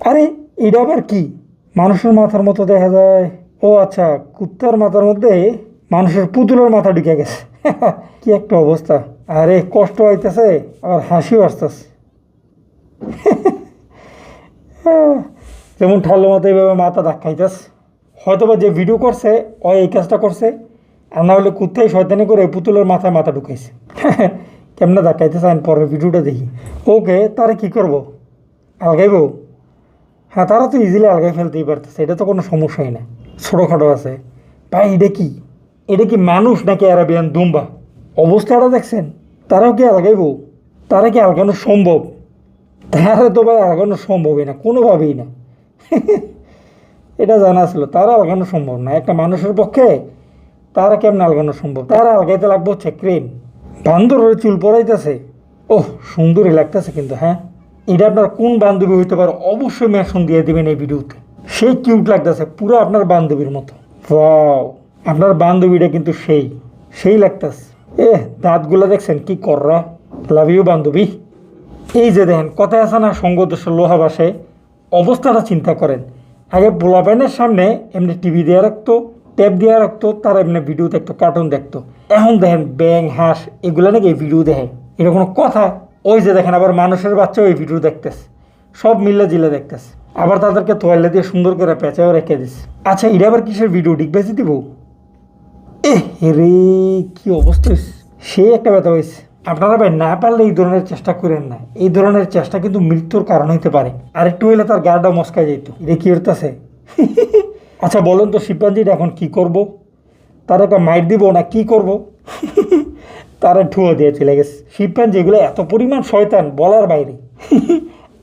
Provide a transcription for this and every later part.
আরে এটা আবার কি? মানুষের মাথার মতো দেখা যায়। ও আচ্ছা, কুত্তার মাথার মধ্যে মানুষের পুতুলের মাথা ঢুকে গেছে। কি একটা অবস্থা! আরে কষ্ট হইতেছে আর হাসিও আসতেছে। যেমন ঠাল্লো মতো এইভাবে মাথা ধাক্কাইতেছে। হয়তোবা যে ভিডিও করছে ও এই কাজটা করছে, আর না হলে কুত্তাই শয়তানি করে পুতুলের মাথায় মাথা ঢুকাইছে। কেমনে ধাক্কাইতেছে আমি পরের ভিডিওটা দেখি। ওকে, তারা কি করব? আলগাইব? হ্যাঁ, তারা তো ইজিলি আলগাই ফেলতেই পারতেছে, এটা তো কোনো সমস্যাই না। ছোটোখাটো আছে ভাই। এটা কি? এটা কি মানুষ নাকি অ্যারাবিয়ান দুম্বা? অবস্থাটা দেখছেন? তারাও কি আলগাইব? তারা কি আলগানো সম্ভব? তারা তো ভাই আলগানো সম্ভবই না, কোনোভাবেই না। এটা জানা ছিল তারা আলগানো সম্ভব না একটা মানুষের পক্ষে। তারা কেমন আলগানো সম্ভব? তারা আলগাইতে লাগবে হচ্ছে ক্রেন। বান্দরের চুল পরাইতেছে। ওহ, সুন্দরই লাগতেছে কিন্তু। হ্যাঁ, এটা আপনার কোন বান্ধবী হইতে পারে অবশ্যই মেনশন দিয়ে দেবেন এই ভিডিওতে। সেই কিউট লাগতেছে, পুরো আপনার বান্ধবীর মতো। ওয়াও, আপনার বান্ধবীটা কিন্তু সেই লাগতেছে। দাঁতগুলো দেখছেন কি কররা? লাভ ইউ বান্ধবী। এই যে দেখেন, কথায় আছে না, সঙ্গদোষ লোহা বাসে। অবস্থাটা চিন্তা করেন। আগে পোলাপাইনের সামনে এমনি টিভি দিয়ে রাখতো, ট্যাব দিয়ে রাখতো, তারা এমনি ভিডিও দেখতো, কার্টুন দেখতো। এখন দেখেন ব্যাং হাঁস এগুলো নাকি এই ভিডিও দেখে। এটা কোনো কথা? ওই যে দেখেন, আবার মানুষের বাচ্চা ওই ভিডিও দেখতেছে, সব মিল্লা জিলে দেখতেছে। আবার তাদেরকে তোয়ালে দিয়ে সুন্দর করে পেঁচাও রেখে দিচ্ছে। আচ্ছা, এটা আবার কিসের ভিডিও? ডিগবাজি দিব? রে, কি অবস্থা হয়েছে! সে একটা ব্যথা হয়েছে। আপনারা ভাই না পারলে এই ধরনের চেষ্টা করেন না। এই ধরনের চেষ্টা কিন্তু মৃত্যুর কারণ হইতে পারে। আর একটু হইলে তার গাড়টা মস্কায় যেত। এটা কি হইতেছে? আচ্ছা বলেন তো, শিম্পাঞ্জিটা এখন কি করব? তার একটা মাইট দিব না কি করব? তারা ঠুয়ো দিয়ে চলে গেছে। শিম্পাঞ্জি এগুলো এত পরিমাণ শয়তান, বলার বাইরে।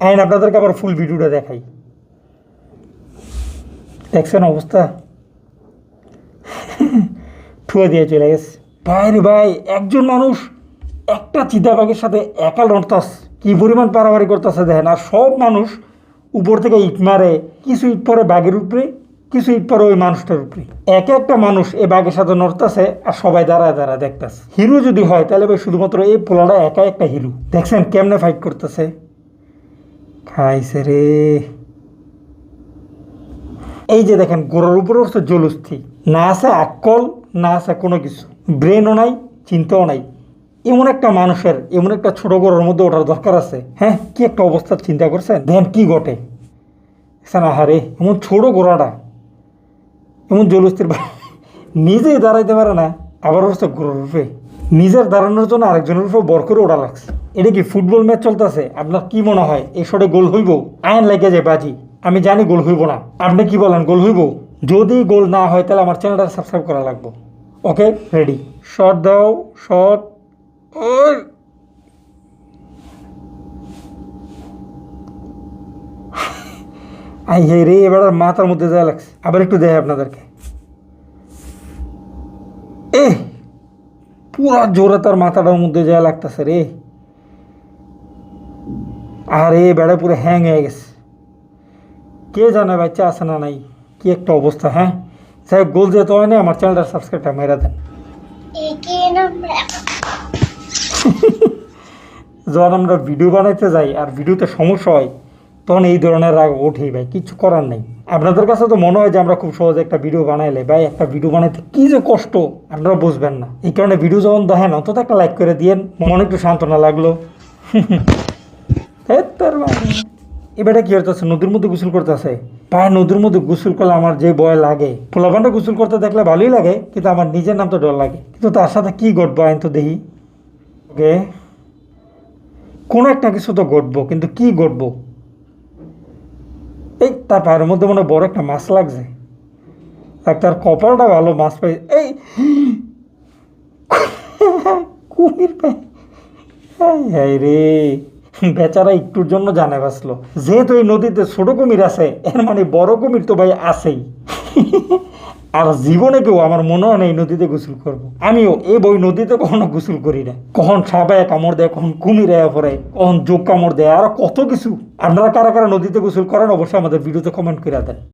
আইন আপনাদেরকে আবার ফুল ভিডিওটা দেখাই। দেখছেন অবস্থা? ঠুয়ে দিয়ে চলে গেছে। ভাই রে ভাই, একজন মানুষ একটা চিতাবাঘের সাথে একা লড়তাস, কি পরিমাণ পারাবারি করতেছে দেখেন। আর সব মানুষ উপর থেকে ইট মারে, কিছু ইট পরে বাঘের উপরে, কিছু ইট পরে ওই মানুষটার উপরে। একটা মানুষ এই বাঘের সাথে নড়তেছে আর সবাই দাঁড়ায় দাঁড়ায় দেখতেছে। হিরো যদি হয় তাহলে ভাই শুধুমাত্র এই পোলাটা একা একটা হিরো। দেখছেন কেমনে ফাইট করতেছে? খাইছে রে। এই যে দেখেন, গোড়ার উপরে হচ্ছে জলস্থি, না আছে আকল, না আছে কোনো কিছু, ব্রেনও নাই, চিন্তাও নাই। এমন একটা মানুষের এমন একটা ছোট গোড়ার মধ্যে ওঠার দরকার আছে? হ্যাঁ, কি একটা অবস্থার চিন্তা করছেন? দেখেন কি ঘটে। আহারে, এমন ছোট গোড়াটা এমন জলস্থির, নিজেই দাঁড়াইতে পারে না, আবার হচ্ছে গোড়ার রূপে। নিজের দাঁড়ানোর জন্য আরেকজনের উপরে বর করে ওঠা লাগছে। এটা কি ফুটবল ম্যাচ চলতেছে? আপনার কি মনে হয় এই শটে গোল হইব? আইন লাগে যায় বাজি। আমি জানি গোল হইব না। আপনি কি বলেন, গোল হইব? যদি গোল না হয় তাহলে আমার চ্যানেলটা সাবস্ক্রাইব করা লাগবে। ওকে, রেডি। শট দাও, শট। ওই আই হে রে, এবার মাথার মধ্যে যা লাগছে। আবার একটু দেখে আপনাদেরকে। পুরা জোরে তার মাথাটার মধ্যে যা লাগতেছে রে। আরে বেড়া পুরো হ্যাং হয়ে গেছে। কে জানে বাচ্চা আছে না নাই, কি একটা অবস্থা। হ্যাঁ, যাই গোল যেতে হয় না, আমার চ্যানেলটা সাবস্ক্রাইবটা মেরে দেন। যখন আমরা ভিডিও বানাইতে যাই আর ভিডিওতে সমস্যা হয়, তখন এই ধরনের রাগ ওঠেই ভাই, কিছু করার নেই। আপনাদের কাছে তো মনে হয় যে আমরা খুব সহজে একটা ভিডিও বানাইলে, ভাই একটা ভিডিও বানাইতে কি যে কষ্ট আপনারা বুঝবেন না। এই কারণে ভিডিও যখন দেখেন অন্তত একটা লাইক করে দিয়েন, মনে একটু সান্ত্বনা লাগলো। এবারে কি হতেছে? নদীর মধ্যে গোসল করতেছে। ভাই নদীর মধ্যে গোসল করলে আমার যে ভয় লাগে। পোলাপানটা গোসল করতে দেখলে ভালোই লাগে, কিন্তু আমার নিজের নাম তো ডর লাগে। কিন্তু তার সাথে কি ঘটবো আইন তো দেখি। ওকে, কোনো একটা কিছু তো ঘটবো, কিন্তু কি ঘটবো? এই তার পায়ের মধ্যে মনে বড় একটা মাছ লাগছে। তার কপালটা ভালো, মাছ পাই। এই কুমির পাই। হ্যাঁ রে, বেচারা একটুর জন্য জানে বাঁচলো। যেহেতু এই নদীতে ছোট কুমির আছে, এর মানে বড় কুমির তো ভাই আছেই। আর জীবনে কেউ আমার মনে হয় না এই নদীতে গোসল করবো। আমিও এই বই নদীতে কখনো গোসল করি না। কখন সাবায় কামড় দেয়, কখন কুমিরে পড়ে, কখন যোগ কামড় দেয়, আর কত কিছু। আপনারা কারা কারা নদীতে গোসল করেন অবশ্যই আমাদের ভিডিওতে কমেন্ট করে দেন।